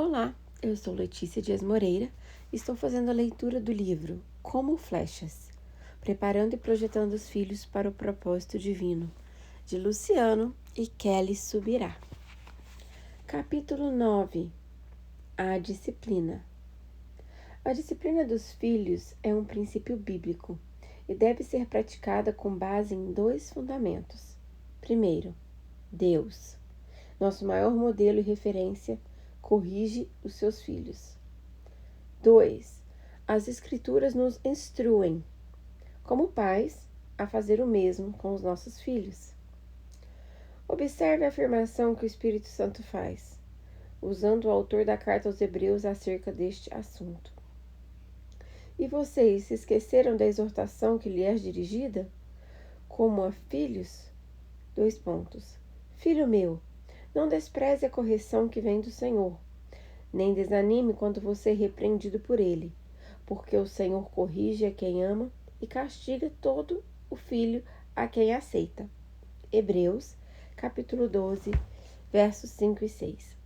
Olá, eu sou Letícia Dias Moreira e estou fazendo a leitura do livro Como Flechas, Preparando e Projetando os Filhos para o Propósito Divino, de Luciano e Kelly Subirá. Capítulo 9. A disciplina. A disciplina dos filhos é um princípio bíblico e deve ser praticada com base em dois fundamentos. Primeiro, Deus, nosso maior modelo e referência, corrige os seus filhos. 2. As Escrituras nos instruem, como pais, a fazer o mesmo com os nossos filhos. Observe a afirmação que o Espírito Santo faz, usando o autor da carta aos Hebreus acerca deste assunto. E vocês se esqueceram da exortação que lhe é dirigida? Como a filhos? Filho meu, não despreze a correção que vem do Senhor, nem desanime quando você é repreendido por ele, porque o Senhor corrige a quem ama e castiga todo o filho a quem aceita. Hebreus, capítulo 12, versos 5 e 6.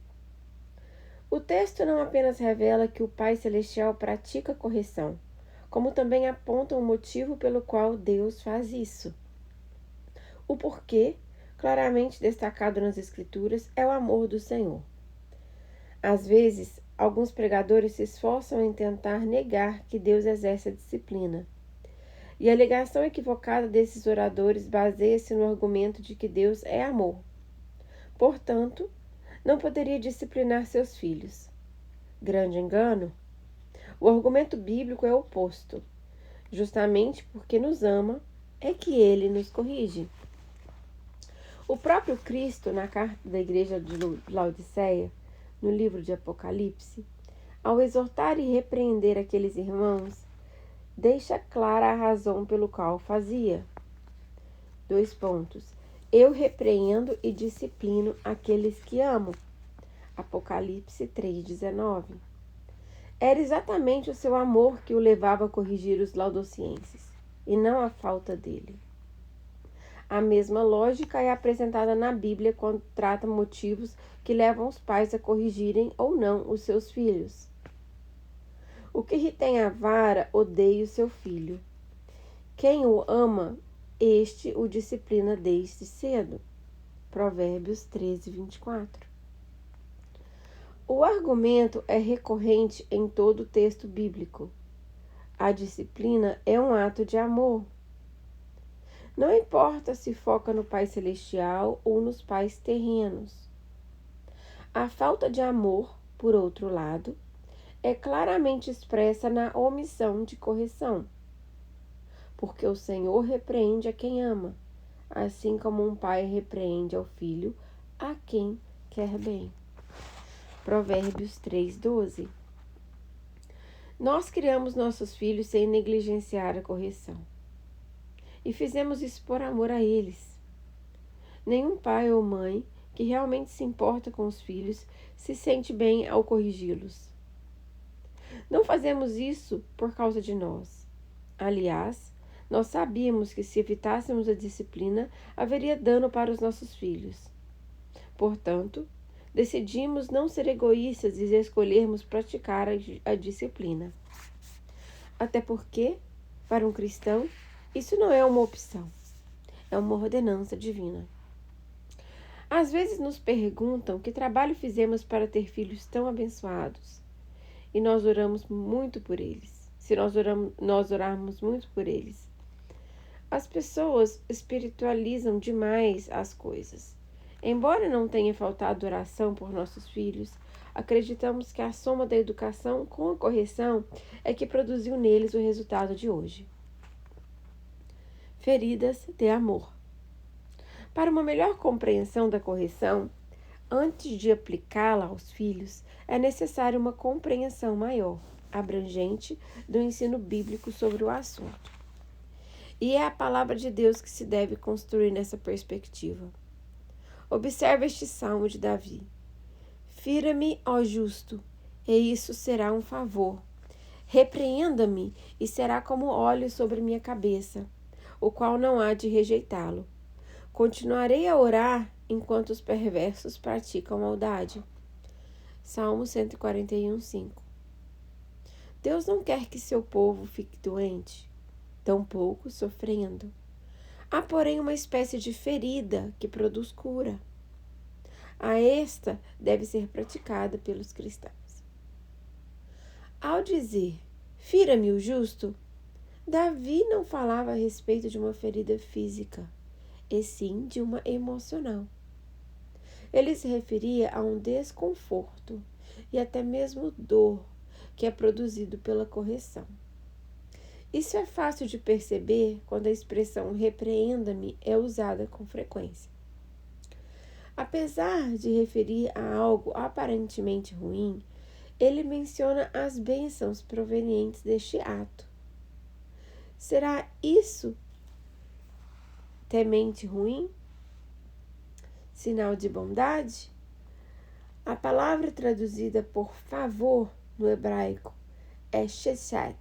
O texto não apenas revela que o Pai Celestial pratica a correção, como também aponta o motivo pelo qual Deus faz isso. O porquê, claramente destacado nas Escrituras, é o amor do Senhor. Às vezes, alguns pregadores se esforçam em tentar negar que Deus exerce a disciplina. E a alegação equivocada desses oradores baseia-se no argumento de que Deus é amor. Portanto, não poderia disciplinar seus filhos. Grande engano! O argumento bíblico é o oposto. Justamente porque nos ama, é que ele nos corrige. O próprio Cristo, na carta da igreja de Laodiceia, no livro de Apocalipse, ao exortar e repreender aqueles irmãos, deixa clara a razão pelo qual fazia. Eu repreendo e disciplino aqueles que amo. Apocalipse 3,19. Era exatamente o seu amor que o levava a corrigir os laodicenses, e não a falta dele. A mesma lógica é apresentada na Bíblia quando trata motivos que levam os pais a corrigirem ou não os seus filhos. O que retém a vara odeia o seu filho. Quem o ama, este o disciplina desde cedo. Provérbios 13, 24. O argumento é recorrente em todo o texto bíblico. A disciplina é um ato de amor. Não importa se foca no Pai Celestial ou nos pais terrenos. A falta de amor, por outro lado, é claramente expressa na omissão de correção. Porque o Senhor repreende a quem ama, assim como um pai repreende ao filho a quem quer bem. Provérbios 3:12. Nós criamos nossos filhos sem negligenciar a correção. E fizemos isso por amor a eles. Nenhum pai ou mãe que realmente se importa com os filhos se sente bem ao corrigi-los. Não fazemos isso por causa de nós. Aliás, nós sabíamos que se evitássemos a disciplina, haveria dano para os nossos filhos. Portanto, decidimos não ser egoístas e escolhermos praticar a disciplina. Até porque, para um cristão, isso não é uma opção, é uma ordenança divina. Às vezes nos perguntam que trabalho fizemos para ter filhos tão abençoados. E nós oramos muito por eles. Se nós orarmos muito por eles. As pessoas espiritualizam demais as coisas. Embora não tenha faltado oração por nossos filhos, acreditamos que a soma da educação com a correção é que produziu neles o resultado de hoje. Feridas de amor. Para uma melhor compreensão da correção, antes de aplicá-la aos filhos, é necessária uma compreensão maior, abrangente, do ensino bíblico sobre o assunto. E é a palavra de Deus que se deve construir nessa perspectiva. Observe este salmo de Davi. Fira-me, ó justo, e isso será um favor. Repreenda-me, e será como óleo sobre minha cabeça, o qual não há de rejeitá-lo. Continuarei a orar enquanto os perversos praticam maldade. Salmo 141, 5. Deus não quer que seu povo fique doente, tampouco sofrendo. Há, porém, uma espécie de ferida que produz cura. Esta deve ser praticada pelos cristãos. Ao dizer, fira-me o justo, Davi não falava a respeito de uma ferida física, e sim de uma emocional. Ele se referia a um desconforto e até mesmo dor que é produzido pela correção. Isso é fácil de perceber quando a expressão repreenda-me é usada com frequência. Apesar de referir a algo aparentemente ruim, ele menciona as bênçãos provenientes deste ato. Será isso temente ruim? Sinal de bondade? A palavra traduzida por favor no hebraico é chesed.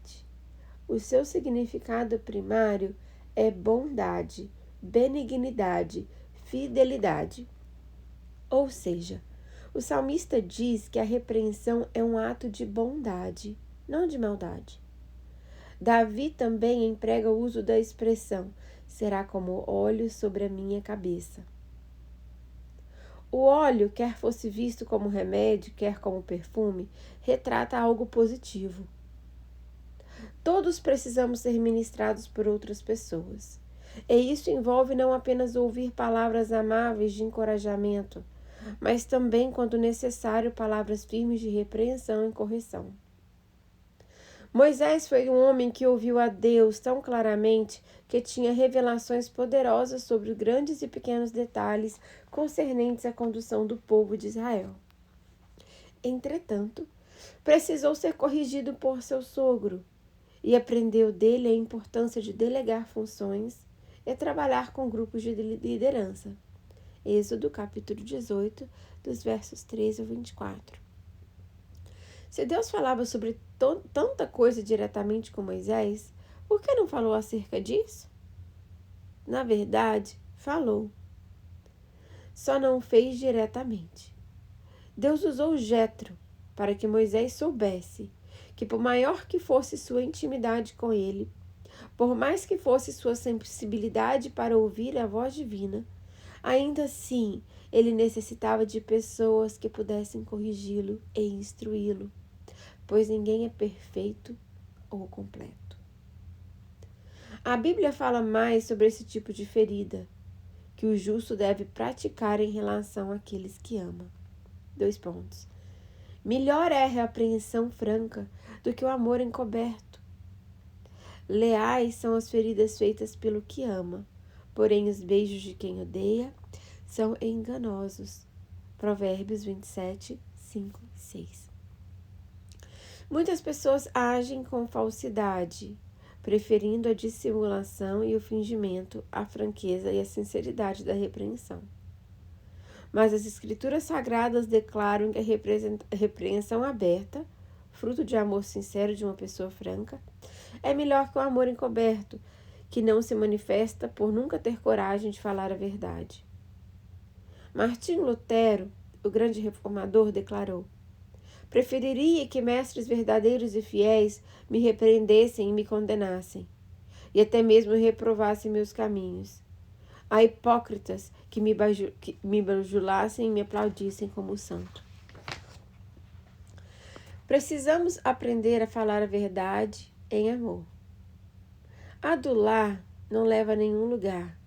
O seu significado primário é bondade, benignidade, fidelidade. Ou seja, o salmista diz que a repreensão é um ato de bondade, não de maldade. Davi também emprega o uso da expressão será como óleo sobre a minha cabeça. O óleo, quer fosse visto como remédio, quer como perfume, retrata algo positivo. Todos precisamos ser ministrados por outras pessoas. E isso envolve não apenas ouvir palavras amáveis de encorajamento, mas também, quando necessário, palavras firmes de repreensão e correção. Moisés foi um homem que ouviu a Deus tão claramente que tinha revelações poderosas sobre os grandes e pequenos detalhes concernentes à condução do povo de Israel. Entretanto, precisou ser corrigido por seu sogro e aprendeu dele a importância de delegar funções e trabalhar com grupos de liderança. Êxodo capítulo 18, dos versos 13 ao 24. Se Deus falava sobre tanta coisa diretamente com Moisés, por que não falou acerca disso? Na verdade, falou. Só não o fez diretamente. Deus usou Jetro para que Moisés soubesse que, por maior que fosse sua intimidade com ele, por mais que fosse sua sensibilidade para ouvir a voz divina, ainda assim ele necessitava de pessoas que pudessem corrigi-lo e instruí-lo, pois ninguém é perfeito ou completo. A Bíblia fala mais sobre esse tipo de ferida que o justo deve praticar em relação àqueles que ama. 2 pontos. Melhor é a repreensão franca do que o amor encoberto. Leais são as feridas feitas pelo que ama, porém os beijos de quem odeia são enganosos. Provérbios 27, 5 e 6. Muitas pessoas agem com falsidade, preferindo a dissimulação e o fingimento, a franqueza e a sinceridade da repreensão. Mas as Escrituras Sagradas declaram que a repreensão aberta, fruto de amor sincero de uma pessoa franca, é melhor que o amor encoberto, que não se manifesta por nunca ter coragem de falar a verdade. Martinho Lutero, o grande reformador, declarou: preferiria que mestres verdadeiros e fiéis me repreendessem e me condenassem, e até mesmo reprovassem meus caminhos, a hipócritas que me bajulassem e me aplaudissem como santo. Precisamos aprender a falar a verdade em amor. Adular não leva a nenhum lugar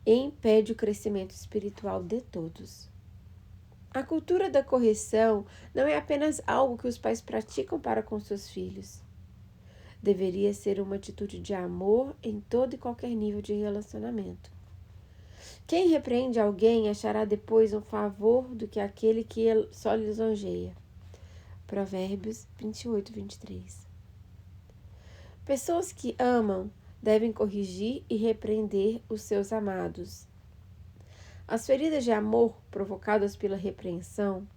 e impede o crescimento espiritual de todos. A cultura da correção não é apenas algo que os pais praticam para com seus filhos. Deveria ser uma atitude de amor em todo e qualquer nível de relacionamento. Quem repreende alguém achará depois um favor do que aquele que só lisonjeia. Provérbios 28, 23. Pessoas que amam devem corrigir e repreender os seus amados. As feridas de amor provocadas pela repreensão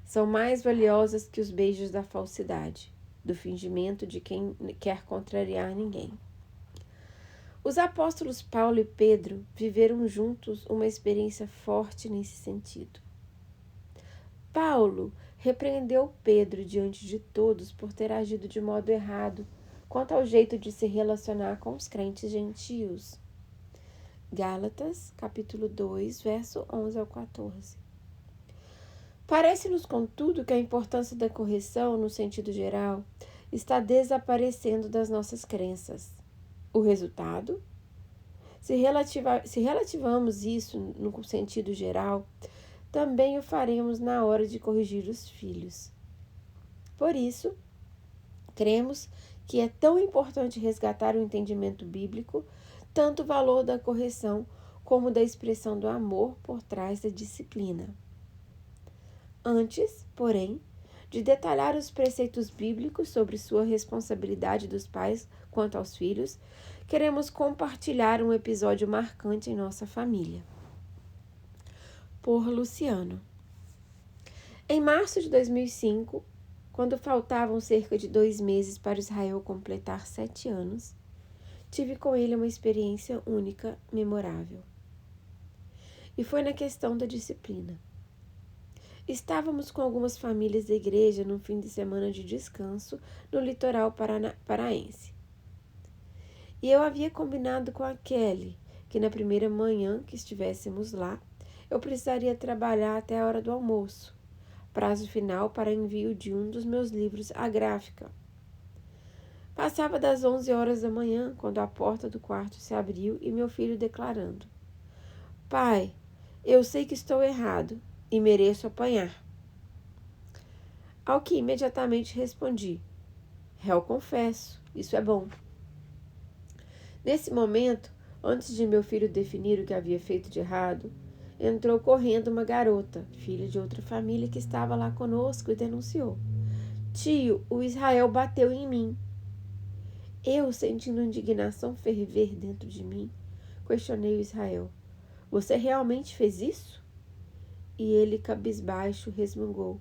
são mais valiosas que os beijos da falsidade, do fingimento de quem quer contrariar ninguém. Os apóstolos Paulo e Pedro viveram juntos uma experiência forte nesse sentido. Paulo repreendeu Pedro diante de todos por ter agido de modo errado quanto ao jeito de se relacionar com os crentes gentios. Gálatas, capítulo 2, verso 11 ao 14. Parece-nos, contudo, que a importância da correção, no sentido geral, está desaparecendo das nossas crenças. O resultado? Se relativamos isso no sentido geral, também o faremos na hora de corrigir os filhos. Por isso, cremos que é tão importante resgatar o entendimento bíblico, tanto o valor da correção como da expressão do amor por trás da disciplina. Antes, porém, de detalhar os preceitos bíblicos sobre sua responsabilidade dos pais quanto aos filhos, queremos compartilhar um episódio marcante em nossa família. Por Luciano. Em março de 2005, quando faltavam cerca de 2 meses para Israel completar 7 anos, tive com ele uma experiência única, memorável. E foi na questão da disciplina. Estávamos com algumas famílias da igreja num fim de semana de descanso no litoral paraense. E eu havia combinado com a Kelly que na primeira manhã que estivéssemos lá, eu precisaria trabalhar até a hora do almoço, prazo final para envio de um dos meus livros à gráfica. Passava das 11 horas da manhã, quando a porta do quarto se abriu e meu filho declarando: "Pai, eu sei que estou errado e mereço apanhar." Ao que imediatamente respondi: "Réu confesso, isso é bom." Nesse momento, antes de meu filho definir o que havia feito de errado, entrou correndo uma garota, filha de outra família que estava lá conosco, e denunciou: "Tio, o Israel bateu em mim." Eu, sentindo indignação ferver dentro de mim, questionei o Israel: "Você realmente fez isso?" E ele, cabisbaixo, resmungou: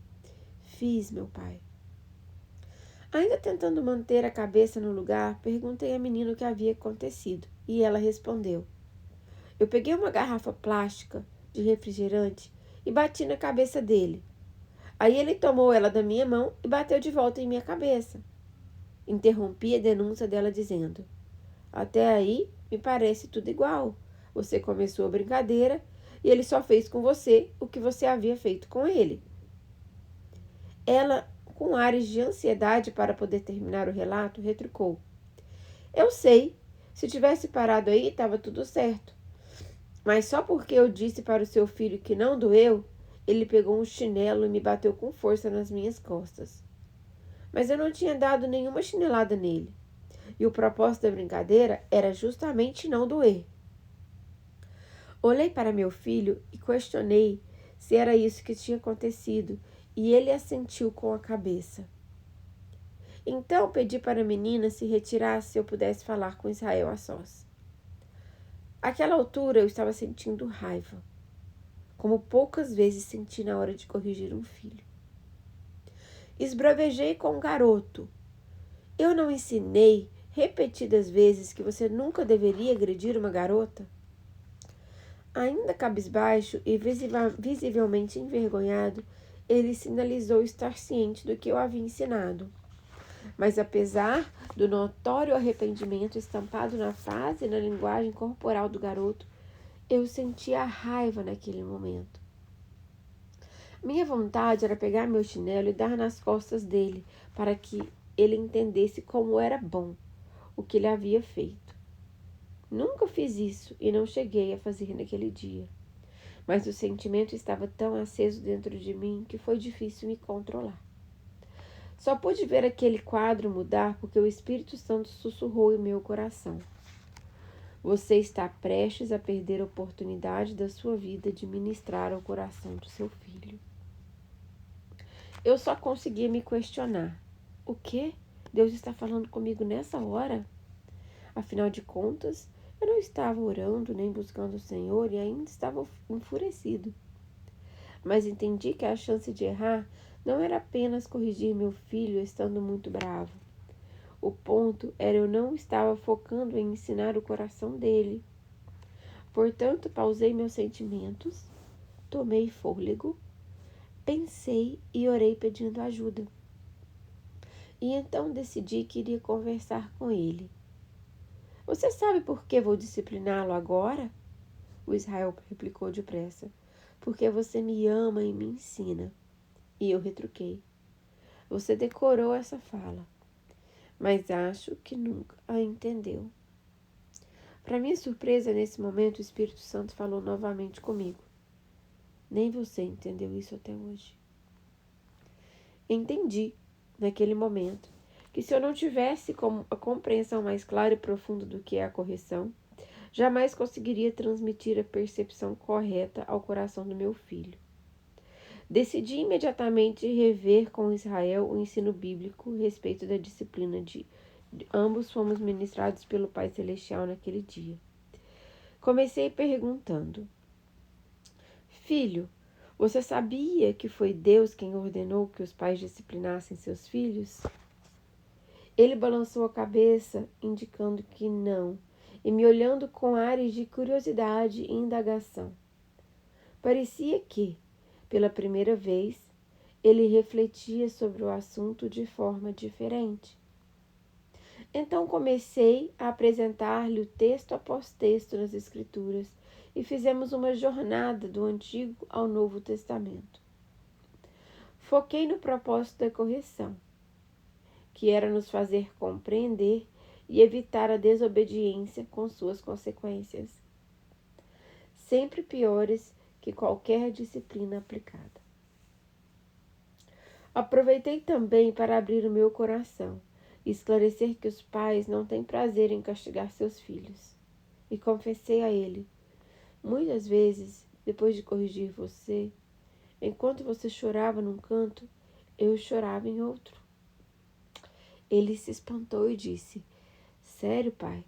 "Fiz, meu pai." Ainda tentando manter a cabeça no lugar, perguntei à menina o que havia acontecido, e ela respondeu: "Eu peguei uma garrafa plástica de refrigerante e bati na cabeça dele. Aí ele tomou ela da minha mão e bateu de volta em minha cabeça." Interrompi a denúncia dela dizendo: "Até aí, me parece tudo igual. Você começou a brincadeira e ele só fez com você o que você havia feito com ele." Ela, com ares de ansiedade para poder terminar o relato, retrucou: "Eu sei. Se tivesse parado aí, estava tudo certo. Mas só porque eu disse para o seu filho que não doeu, ele pegou um chinelo e me bateu com força nas minhas costas. Mas eu não tinha dado nenhuma chinelada nele. E o propósito da brincadeira era justamente não doer." Olhei para meu filho e questionei se era isso que tinha acontecido, e ele assentiu com a cabeça. Então pedi para a menina se retirasse se eu pudesse falar com Israel a sós. Àquela altura eu estava sentindo raiva, como poucas vezes senti na hora de corrigir um filho. Esbravejei com o garoto: "Eu não ensinei repetidas vezes que você nunca deveria agredir uma garota?" Ainda cabisbaixo e visivelmente envergonhado, ele sinalizou estar ciente do que eu havia ensinado. Mas apesar do notório arrependimento estampado na face e na linguagem corporal do garoto, eu sentia raiva naquele momento. Minha vontade era pegar meu chinelo e dar nas costas dele, para que ele entendesse como era bom o que ele havia feito. Nunca fiz isso e não cheguei a fazer naquele dia. Mas o sentimento estava tão aceso dentro de mim que foi difícil me controlar. Só pude ver aquele quadro mudar porque o Espírito Santo sussurrou em meu coração: "Você está prestes a perder a oportunidade da sua vida de ministrar ao coração do seu filho." Eu só conseguia me questionar: o quê? Deus está falando comigo nessa hora? Afinal de contas, eu não estava orando nem buscando o Senhor e ainda estava enfurecido. Mas entendi que a chance de errar não era apenas corrigir meu filho estando muito bravo. O ponto era eu não estava focando em ensinar o coração dele. Portanto, pausei meus sentimentos, tomei fôlego, Pensei e orei pedindo ajuda. E então decidi que iria conversar com ele. Você sabe por que vou discipliná-lo agora? O Israel replicou depressa. Porque você me ama e me ensina. E eu retruquei. Você decorou essa fala, mas acho que nunca a entendeu. Para minha surpresa, nesse momento, o Espírito Santo falou novamente comigo. Nem você entendeu isso até hoje. Entendi, naquele momento, que se eu não tivesse a compreensão mais clara e profunda do que é a correção, jamais conseguiria transmitir a percepção correta ao coração do meu filho. Decidi imediatamente rever com Israel o ensino bíblico a respeito da disciplina de ambos fomos ministrados pelo Pai Celestial naquele dia. Comecei perguntando: Filho, você sabia que foi Deus quem ordenou que os pais disciplinassem seus filhos? Ele balançou a cabeça, indicando que não, e me olhando com ares de curiosidade e indagação. Parecia que, pela primeira vez, ele refletia sobre o assunto de forma diferente. Então comecei a apresentar-lhe o texto após texto nas Escrituras e fizemos uma jornada do Antigo ao Novo Testamento. Foquei no propósito da correção, que era nos fazer compreender e evitar a desobediência com suas consequências, sempre piores que qualquer disciplina aplicada. Aproveitei também para abrir o meu coração e esclarecer que os pais não têm prazer em castigar seus filhos. E confessei a ele: muitas vezes, depois de corrigir você, enquanto você chorava num canto, eu chorava em outro. Ele se espantou e disse: sério, pai?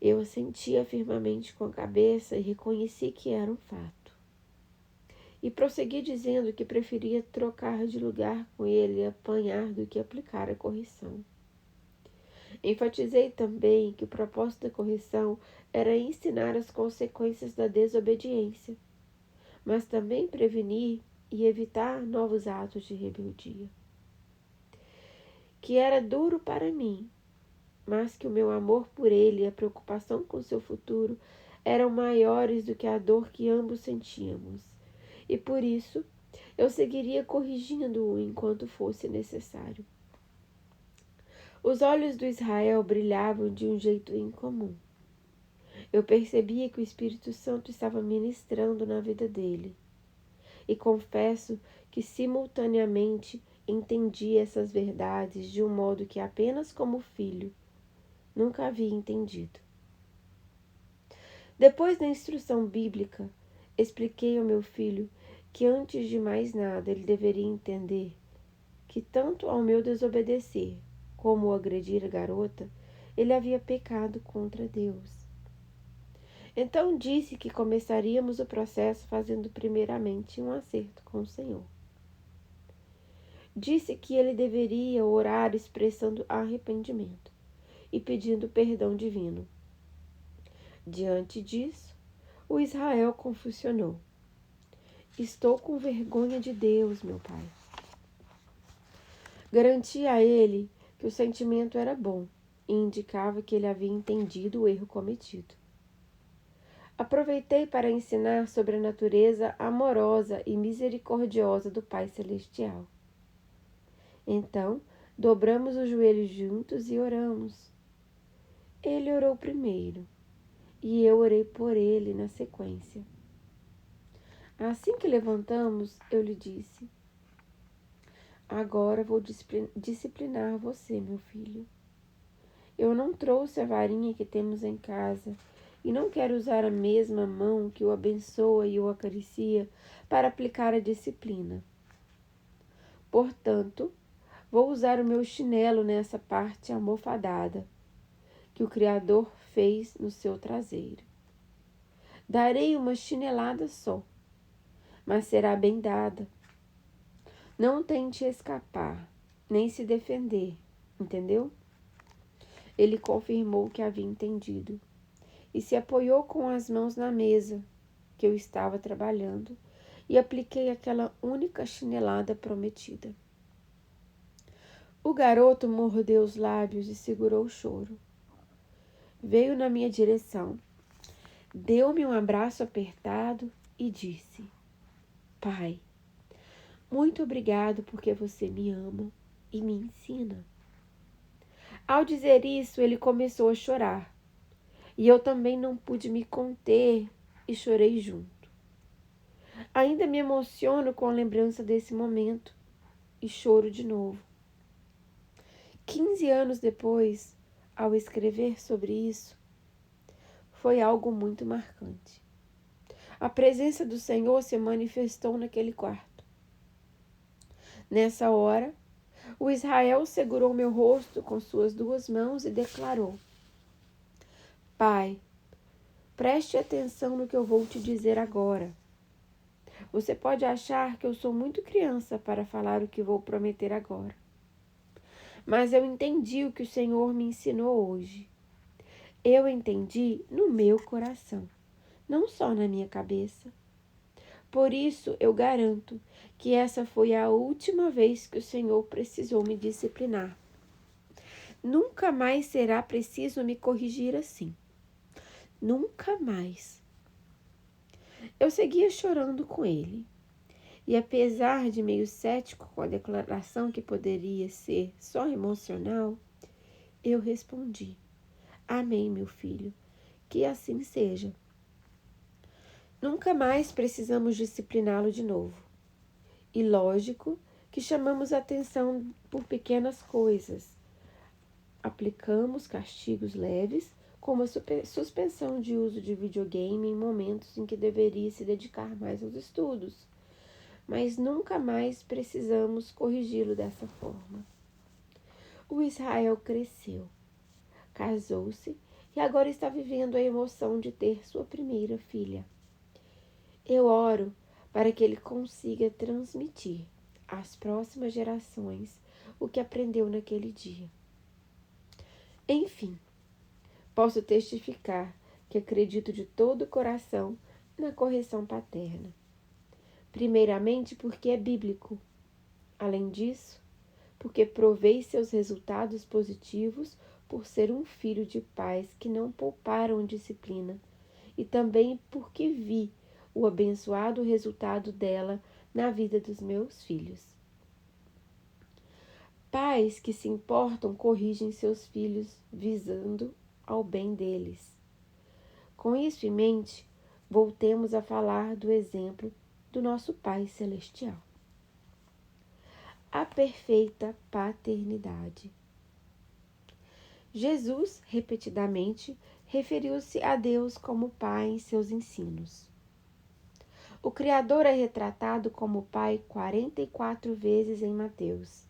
Eu assentia firmemente com a cabeça e reconheci que era um fato. E prossegui dizendo que preferia trocar de lugar com ele e apanhar do que aplicar a correção. Enfatizei também que o propósito da correção era ensinar as consequências da desobediência, mas também prevenir e evitar novos atos de rebeldia. Que era duro para mim, mas que o meu amor por ele e a preocupação com seu futuro eram maiores do que a dor que ambos sentíamos, e por isso eu seguiria corrigindo-o enquanto fosse necessário. Os olhos do Israel brilhavam de um jeito incomum. Eu percebia que o Espírito Santo estava ministrando na vida dele. E confesso que simultaneamente entendi essas verdades de um modo que apenas como filho nunca havia entendido. Depois da instrução bíblica, expliquei ao meu filho que antes de mais nada ele deveria entender que tanto ao meu desobedecer como ao agredir a garota, ele havia pecado contra Deus. Então disse que começaríamos o processo fazendo primeiramente um acerto com o Senhor. Disse que ele deveria orar expressando arrependimento e pedindo perdão divino. Diante disso, o Israel confusionou. Estou com vergonha de Deus, meu pai. Garanti a ele que o sentimento era bom e indicava que ele havia entendido o erro cometido. Aproveitei para ensinar sobre a natureza amorosa e misericordiosa do Pai Celestial. Então, dobramos os joelhos juntos e oramos. Ele orou primeiro e eu orei por ele na sequência. Assim que levantamos, eu lhe disse: agora vou disciplinar você, meu filho. Eu não trouxe a varinha que temos em casa e não quero usar a mesma mão que o abençoa e o acaricia para aplicar a disciplina. Portanto, vou usar o meu chinelo nessa parte almofadada que o Criador fez no seu traseiro. Darei uma chinelada só, mas será bem dada. Não tente escapar, nem se defender, entendeu? Ele confirmou que havia entendido e se apoiou com as mãos na mesa que eu estava trabalhando e apliquei aquela única chinelada prometida. O garoto mordeu os lábios e segurou o choro. Veio na minha direção, deu-me um abraço apertado e disse: Pai, muito obrigado porque você me ama e me ensina. Ao dizer isso, ele começou a chorar, e eu também não pude me conter e chorei junto. Ainda me emociono com a lembrança desse momento e choro de novo. 15 anos depois, ao escrever sobre isso, foi algo muito marcante. A presença do Senhor se manifestou naquele quarto. Nessa hora, o Israel segurou meu rosto com suas 2 mãos e declarou: Pai, preste atenção no que eu vou te dizer agora. Você pode achar que eu sou muito criança para falar o que vou prometer agora. Mas eu entendi o que o Senhor me ensinou hoje. Eu entendi no meu coração, não só na minha cabeça. Por isso eu garanto que essa foi a última vez que o Senhor precisou me disciplinar. Nunca mais será preciso me corrigir assim. Nunca mais. Eu seguia chorando com ele. E apesar de meio cético com a declaração que poderia ser só emocional, eu respondi: Amém, meu filho, que assim seja. Nunca mais precisamos discipliná-lo de novo. E lógico que chamamos atenção por pequenas coisas. Aplicamos castigos leves, como a suspensão de uso de videogame em momentos em que deveria se dedicar mais aos estudos. Mas nunca mais precisamos corrigi-lo dessa forma. O Israel cresceu, casou-se e agora está vivendo a emoção de ter sua primeira filha. Eu oro para que ele consiga transmitir às próximas gerações o que aprendeu naquele dia. Enfim, posso testificar que acredito de todo o coração na correção paterna. Primeiramente porque é bíblico. Além disso, porque provei seus resultados positivos por ser um filho de pais que não pouparam disciplina, e também porque vi o abençoado resultado dela na vida dos meus filhos. Pais que se importam corrigem seus filhos visando ao bem deles. Com isso em mente, voltemos a falar do exemplo do nosso Pai Celestial. A perfeita paternidade. Jesus, repetidamente, referiu-se a Deus como Pai em seus ensinos. O Criador é retratado como Pai 44 vezes em Mateus,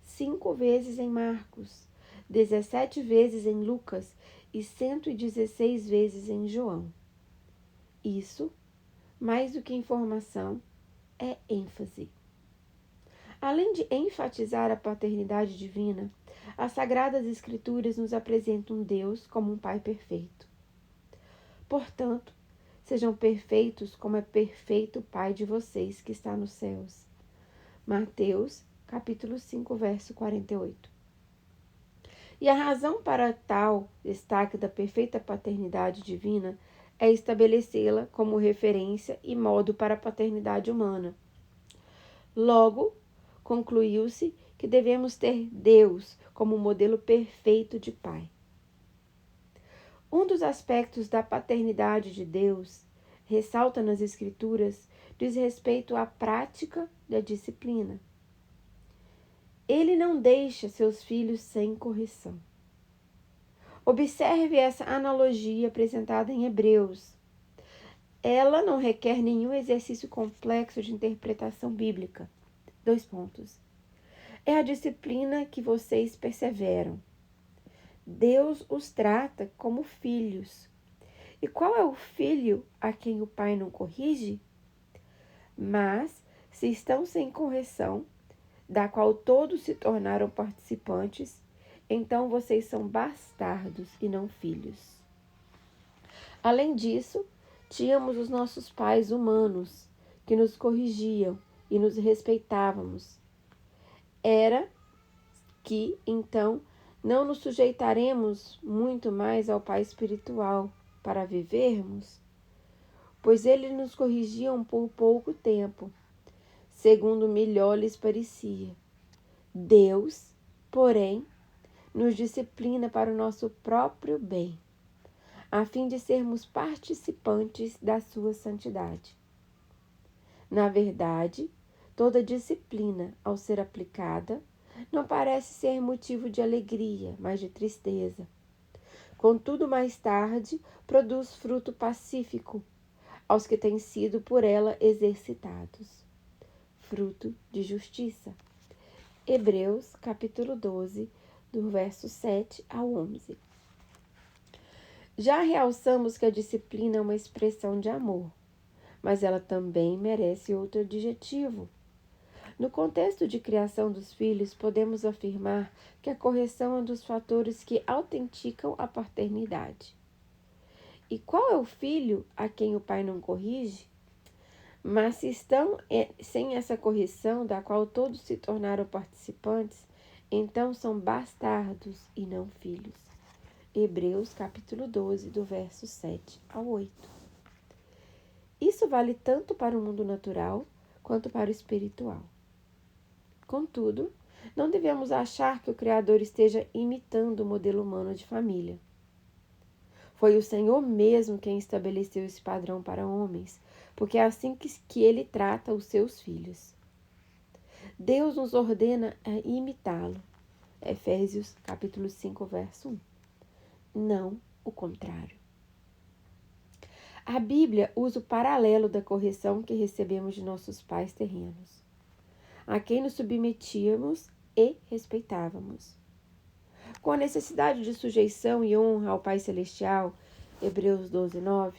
5 vezes em Marcos, 17 vezes em Lucas e 116 vezes em João. Isso, mais do que informação, é ênfase. Além de enfatizar a paternidade divina, as Sagradas Escrituras nos apresentam Deus como um Pai perfeito. Portanto, sejam perfeitos como é perfeito o Pai de vocês que está nos céus. Mateus, capítulo 5, verso 48. E a razão para tal destaque da perfeita paternidade divina é estabelecê-la como referência e modo para a paternidade humana. Logo, concluiu-se que devemos ter Deus como modelo perfeito de Pai. Um dos aspectos da paternidade de Deus, ressalta nas Escrituras, diz respeito à prática da disciplina. Ele não deixa seus filhos sem correção. Observe essa analogia apresentada em Hebreus. Ela não requer nenhum exercício complexo de interpretação bíblica. 2 pontos. É a disciplina que vocês perseveram. Deus os trata como filhos. E qual é o filho a quem o pai não corrige? Mas, se estão sem correção, da qual todos se tornaram participantes, então vocês são bastardos e não filhos. Além disso, tínhamos os nossos pais humanos, que nos corrigiam e nos respeitávamos. Era que, então, não nos sujeitaremos muito mais ao Pai espiritual para vivermos? Pois eles nos corrigiam por pouco tempo, segundo melhor lhes parecia. Deus, porém, nos disciplina para o nosso próprio bem, a fim de sermos participantes da sua santidade. Na verdade, toda disciplina, ao ser aplicada, não parece ser motivo de alegria, mas de tristeza. Contudo, mais tarde, produz fruto pacífico aos que têm sido por ela exercitados. Fruto de justiça. Hebreus, capítulo 12, do verso 7 ao 11. Já realçamos que a disciplina é uma expressão de amor, mas ela também merece outro adjetivo. No contexto de criação dos filhos, podemos afirmar que a correção é um dos fatores que autenticam a paternidade. E qual é o filho a quem o pai não corrige? Mas se estão sem essa correção, da qual todos se tornaram participantes, então são bastardos e não filhos. Hebreus capítulo 12, do verso 7 ao 8. Isso vale tanto para o mundo natural quanto para o espiritual. Contudo, não devemos achar que o Criador esteja imitando o modelo humano de família. Foi o Senhor mesmo quem estabeleceu esse padrão para homens, porque é assim que ele trata os seus filhos. Deus nos ordena a imitá-lo. Efésios capítulo 5, verso 1. Não o contrário. A Bíblia usa o paralelo da correção que recebemos de nossos pais terrenos, a quem nos submetíamos e respeitávamos. Com a necessidade de sujeição e honra ao Pai Celestial, Hebreus 12, 9,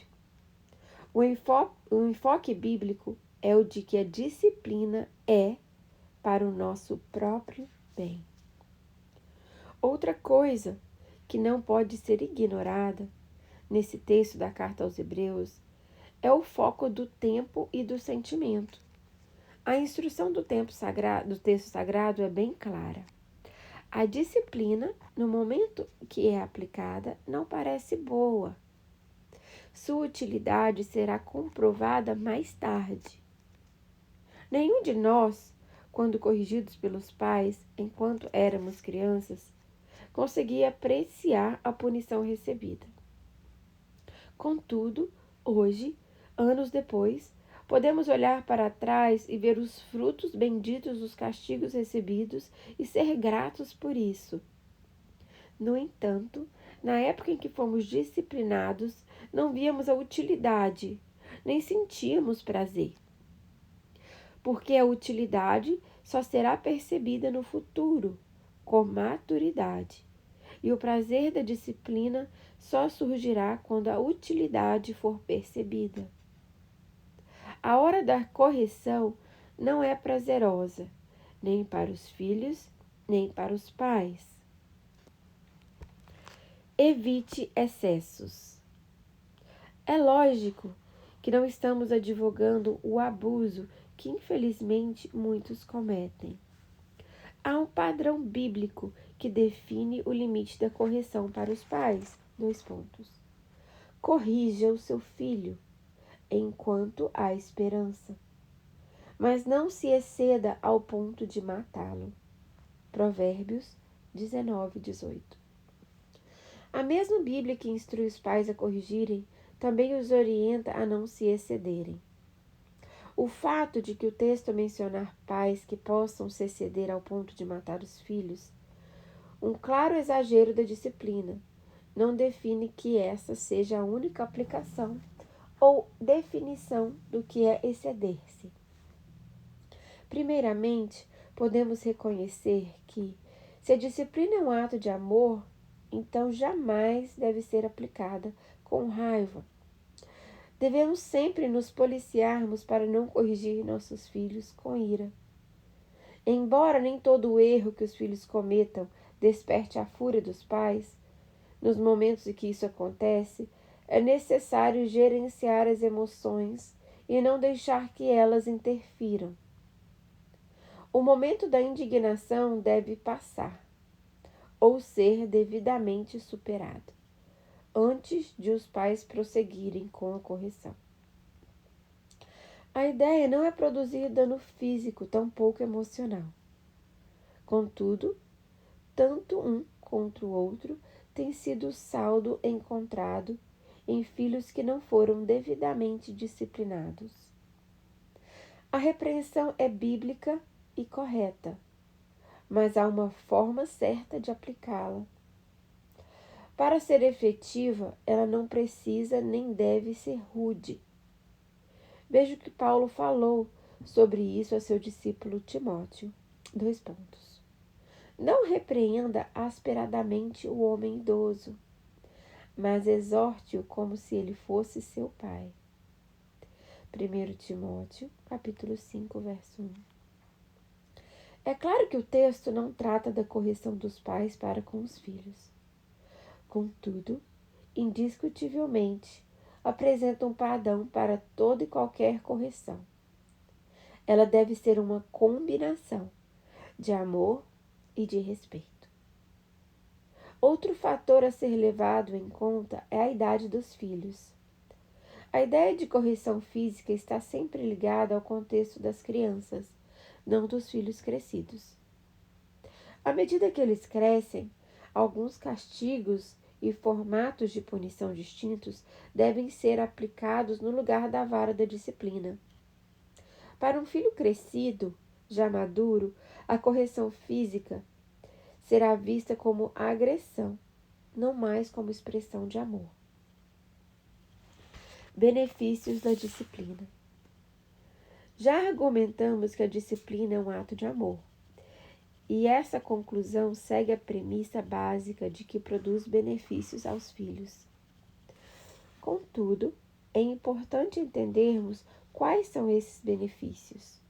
o enfoque bíblico é o de que a disciplina é para o nosso próprio bem. Outra coisa que não pode ser ignorada nesse texto da carta aos Hebreus é o foco do tempo e do sentimento. A instrução do texto sagrado é bem clara. A disciplina, no momento que é aplicada, não parece boa. Sua utilidade será comprovada mais tarde. Nenhum de nós, quando corrigidos pelos pais, enquanto éramos crianças, conseguia apreciar a punição recebida. Contudo, hoje, anos depois, podemos olhar para trás e ver os frutos benditos dos castigos recebidos e ser gratos por isso. No entanto, na época em que fomos disciplinados, não víamos a utilidade, nem sentíamos prazer. Porque a utilidade só será percebida no futuro, com maturidade. E o prazer da disciplina só surgirá quando a utilidade for percebida. A hora da correção não é prazerosa, nem para os filhos, nem para os pais. Evite excessos. É lógico que não estamos advogando o abuso que, infelizmente, muitos cometem. Há um padrão bíblico que define o limite da correção para os pais. 2 pontos. Corrija o seu filho enquanto há esperança, mas não se exceda ao ponto de matá-lo. Provérbios 19, 18. A mesma Bíblia que instrui os pais a corrigirem também os orienta a não se excederem. O fato de que o texto mencionar pais que possam se exceder ao ponto de matar os filhos, um claro exagero da disciplina, não define que essa seja a única aplicação ou definição do que é exceder-se. Primeiramente, podemos reconhecer que, se a disciplina é um ato de amor, então jamais deve ser aplicada com raiva. Devemos sempre nos policiarmos para não corrigir nossos filhos com ira. Embora nem todo o erro que os filhos cometam desperte a fúria dos pais, nos momentos em que isso acontece, é necessário gerenciar as emoções e não deixar que elas interfiram. O momento da indignação deve passar, ou ser devidamente superado, antes de os pais prosseguirem com a correção. A ideia não é produzir dano físico, tampouco emocional. Contudo, tanto um contra o outro tem sido o saldo encontrado em filhos que não foram devidamente disciplinados. A repreensão é bíblica e correta, mas há uma forma certa de aplicá-la. Para ser efetiva, ela não precisa nem deve ser rude. Veja que Paulo falou sobre isso a seu discípulo Timóteo. 2 pontos. Não repreenda asperadamente o homem idoso, mas exorte-o como se ele fosse seu pai. 1 Timóteo, capítulo 5, verso 1. É claro que o texto não trata da correção dos pais para com os filhos. Contudo, indiscutivelmente, apresenta um padrão para toda e qualquer correção. Ela deve ser uma combinação de amor e de respeito. Outro fator a ser levado em conta é a idade dos filhos. A ideia de correção física está sempre ligada ao contexto das crianças, não dos filhos crescidos. À medida que eles crescem, alguns castigos e formatos de punição distintos devem ser aplicados no lugar da vara da disciplina. Para um filho crescido, já maduro, a correção física será vista como agressão, não mais como expressão de amor. Benefícios da disciplina. Já argumentamos que a disciplina é um ato de amor, e essa conclusão segue a premissa básica de que produz benefícios aos filhos. Contudo, é importante entendermos quais são esses benefícios.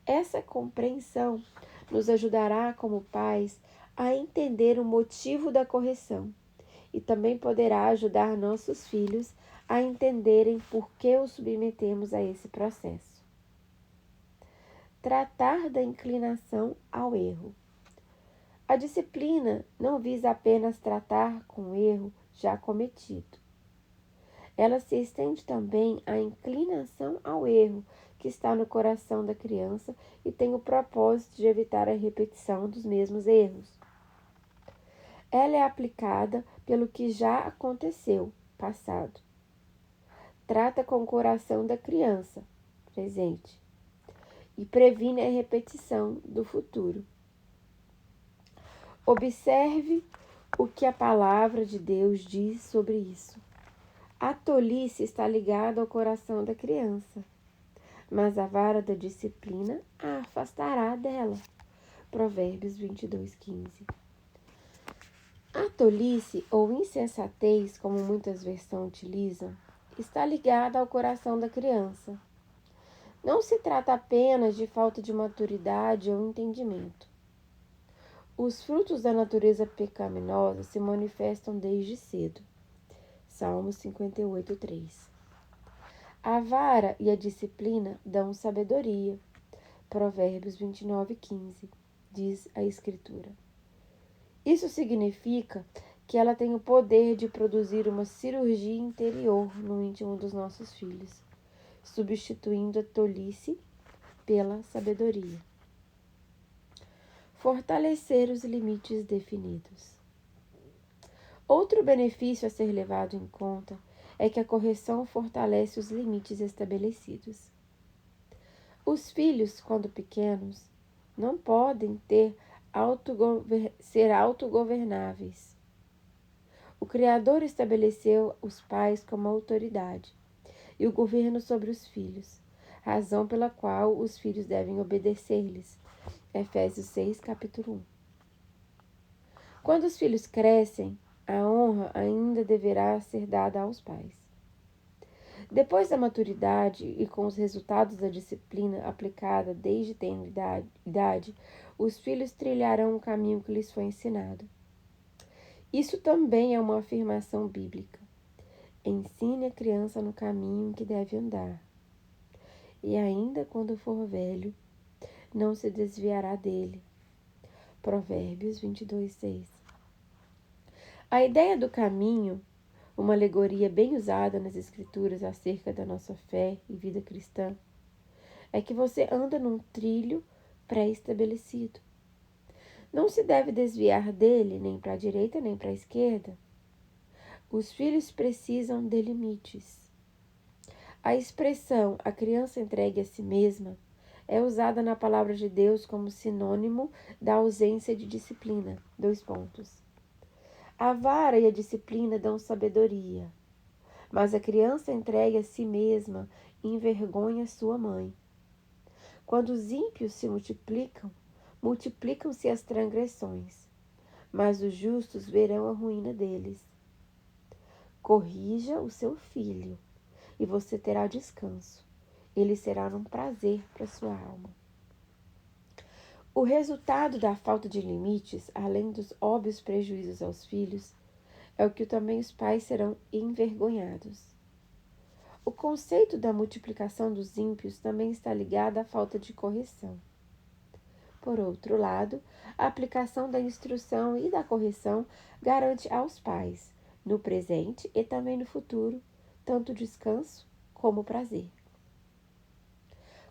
Essa compreensão nos ajudará, como pais, a entender o motivo da correção e também poderá ajudar nossos filhos a entenderem por que os submetemos a esse processo. Tratar da inclinação ao erro. A disciplina não visa apenas tratar com o erro já cometido. Ela se estende também à inclinação ao erro que está no coração da criança e tem o propósito de evitar a repetição dos mesmos erros. Ela é aplicada pelo que já aconteceu, passado. Trata com o coração da criança, presente, e previne a repetição do futuro. Observe o que a palavra de Deus diz sobre isso. A tolice está ligada ao coração da criança, mas a vara da disciplina a afastará dela. Provérbios 22:15. A tolice ou insensatez, como muitas versões utilizam, está ligada ao coração da criança. Não se trata apenas de falta de maturidade ou entendimento. Os frutos da natureza pecaminosa se manifestam desde cedo. Salmos 58:3. A vara e a disciplina dão sabedoria. Provérbios 29:15, diz a Escritura. Isso significa que ela tem o poder de produzir uma cirurgia interior no íntimo dos nossos filhos, substituindo a tolice pela sabedoria. Fortalecer os limites definidos. Outro benefício a ser levado em conta é que a correção fortalece os limites estabelecidos. Os filhos, quando pequenos, não podem ser autogovernáveis. O Criador estabeleceu os pais como autoridade e o governo sobre os filhos, razão pela qual os filhos devem obedecer-lhes. Efésios 6, capítulo 1. Quando os filhos crescem, a honra ainda deverá ser dada aos pais. Depois da maturidade e com os resultados da disciplina aplicada desde tenra idade, os filhos trilharão o caminho que lhes foi ensinado. Isso também é uma afirmação bíblica. Ensine a criança no caminho em que deve andar. e ainda quando for velho, não se desviará dele. Provérbios 22:6. A ideia do caminho, uma alegoria bem usada nas Escrituras acerca da nossa fé e vida cristã, é que você anda num trilho pré-estabelecido. Não se deve desviar dele nem para a direita nem para a esquerda. Os filhos precisam de limites. A expressão "a criança entregue a si mesma" é usada na palavra de Deus como sinônimo da ausência de disciplina. A vara e a disciplina dão sabedoria, mas a criança entregue a si mesma envergonha sua mãe. Quando os ímpios se multiplicam, multiplicam-se as transgressões, mas os justos verão a ruína deles. Corrija o seu filho, e você terá descanso. Ele será um prazer para sua alma. O resultado da falta de limites, além dos óbvios prejuízos aos filhos, é o que também os pais serão envergonhados. O conceito da multiplicação dos ímpios também está ligado à falta de correção. Por outro lado, a aplicação da instrução e da correção garante aos pais, no presente e também no futuro, tanto descanso como prazer.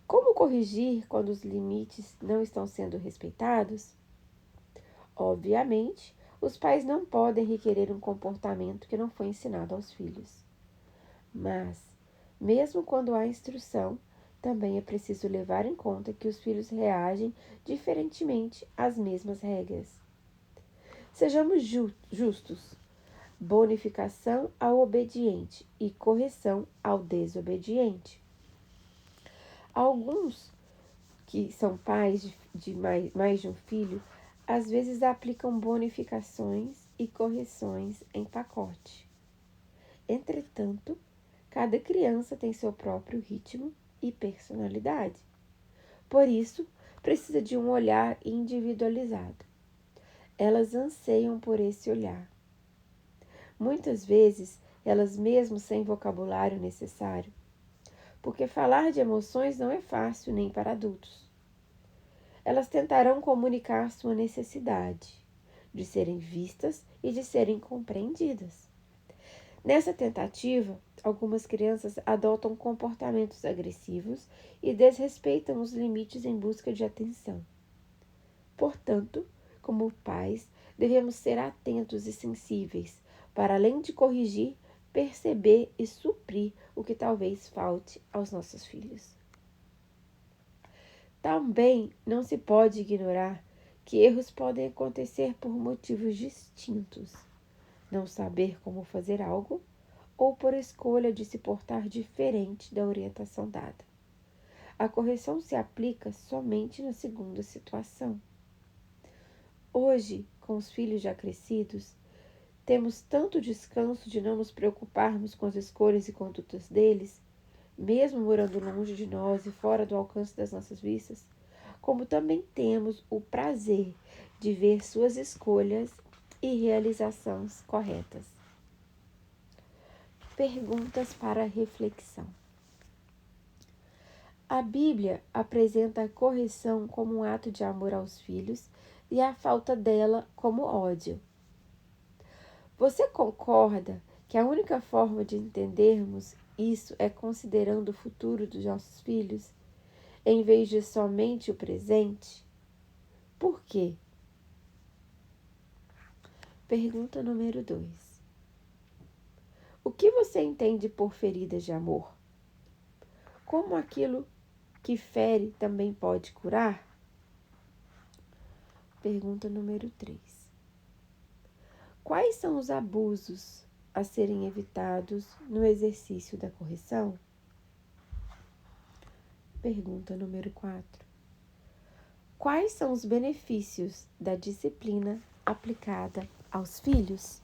Como corrigir quando os limites não estão sendo respeitados? Obviamente, os pais não podem requerer um comportamento que não foi ensinado aos filhos. Mas, mesmo quando há instrução, também é preciso levar em conta que os filhos reagem diferentemente às mesmas regras. Sejamos justos. Bonificação ao obediente e correção ao desobediente. Alguns que são pais de mais de um filho, às vezes aplicam bonificações e correções em pacote. Entretanto, cada criança tem seu próprio ritmo e personalidade. Por isso, precisa de um olhar individualizado. Elas anseiam por esse olhar. Muitas vezes, elas mesmo sem vocabulário necessário, porque falar de emoções não é fácil nem para adultos. Elas tentarão comunicar sua necessidade de serem vistas e de serem compreendidas. Nessa tentativa, algumas crianças adotam comportamentos agressivos e desrespeitam os limites em busca de atenção. Portanto, como pais, devemos ser atentos e sensíveis, para além de corrigir, perceber e suprir o que talvez falte aos nossos filhos. Também não se pode ignorar que erros podem acontecer por motivos distintos. Não saber como fazer algo ou por escolha de se portar diferente da orientação dada. A correção se aplica somente na segunda situação. Hoje, com os filhos já crescidos, temos tanto descanso de não nos preocuparmos com as escolhas e condutas deles, mesmo morando longe de nós e fora do alcance das nossas vistas, como também temos o prazer de ver suas escolhas e realizações corretas. Perguntas para reflexão. A Bíblia apresenta a correção como um ato de amor aos filhos e a falta dela como ódio. Você concorda que a única forma de entendermos isso é considerando o futuro dos nossos filhos, em vez de somente o presente? Por quê? Pergunta número 2. O que você entende por feridas de amor? Como aquilo que fere também pode curar? Pergunta número 3. Quais são os abusos a serem evitados no exercício da correção? Pergunta número 4. Quais são os benefícios da disciplina aplicada aos filhos?